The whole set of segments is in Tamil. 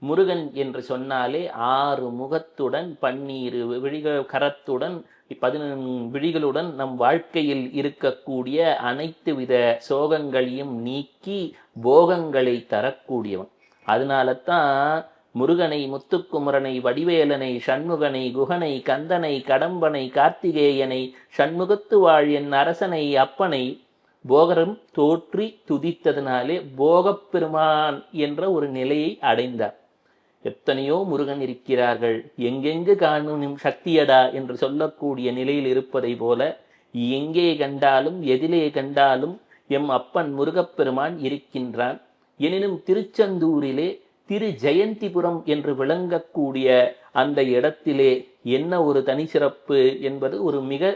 முருகன் என்று சொன்னாலே 6 முகத்துடன் 12 கரத்துடன் 11 விழிகளுடன் நம் வாழ்க்கையில் இருக்கக்கூடிய அனைத்து வித சோகங்களையும் நீக்கி போகங்களை தரக்கூடியவன். அதனால தான் முருகனை, முத்துக்குமரனை, வடிவேலனை, சண்முகனை, குகனை, கந்தனை, கடம்பனை, கார்த்திகேயனை, சண்முகத்து வாழ் என் அரசனை, அப்பனை போகரும் தோற்றி துதித்ததினாலே போகப்பெருமான் என்ற ஒரு நிலையை அடைந்தார். எத்தனையோ முருகன் இருக்கிறார்கள், எங்கெங்கு காணும் சக்தியடா என்று சொல்லக்கூடிய நிலையில் இருப்பதை போல எங்கே கண்டாலும் எதிலே கண்டாலும் எம் அப்பன் முருகப்பெருமான் இருக்கின்றான். எனினும் திருச்செந்தூரிலே திரு ஜெயந்திபுரம் என்று விளங்கக்கூடிய அந்த இடத்திலே என்ன ஒரு தனி சிறப்பு என்பது ஒரு மிக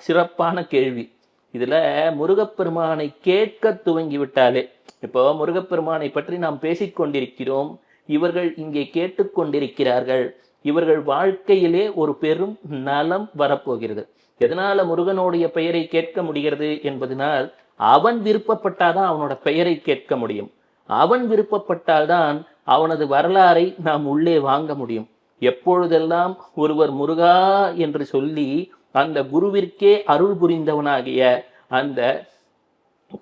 சிறப்பான கேள்வி. இதுல முருகப்பெருமானை கேட்க துவங்கிவிட்டாலே, இப்போ முருகப்பெருமானை பற்றி நாம் பேசிக்கொண்டிருக்கிறோம், இவர்கள் இங்கே கேட்டுக்கொண்டிருக்கிறார்கள், இவர்கள் வாழ்க்கையிலே ஒரு பெரும் நலம் வரப்போகிறது. எதனால முருகனுடைய பெயரை கேட்க முடிகிறது என்பதனால், அவன் விருப்பப்பட்டாதான் அவனோட பெயரை கேட்க முடியும். அவன் விருப்பப்பட்டால்தான் அவனது வரலாறை நாம் உள்ளே வாங்க முடியும். எப்பொழுதெல்லாம் ஒருவர் முருகா என்று சொல்லி அந்த குருவிற்கே அருள் புரிந்தவனாகிய அந்த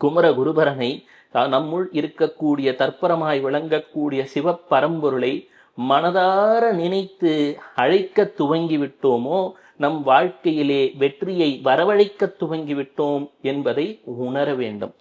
குமர குருபரனை, நம்முள் இருக்கக்கூடிய தற்பரமாய் விளங்கக்கூடிய சிவப்பரம்பொருளை மனதார நினைத்து அழைக்க துவங்கிவிட்டோமோ, நம் வாழ்க்கையிலே வெற்றியை வரவழைக்க துவங்கிவிட்டோம் என்பதை உணர வேண்டும்.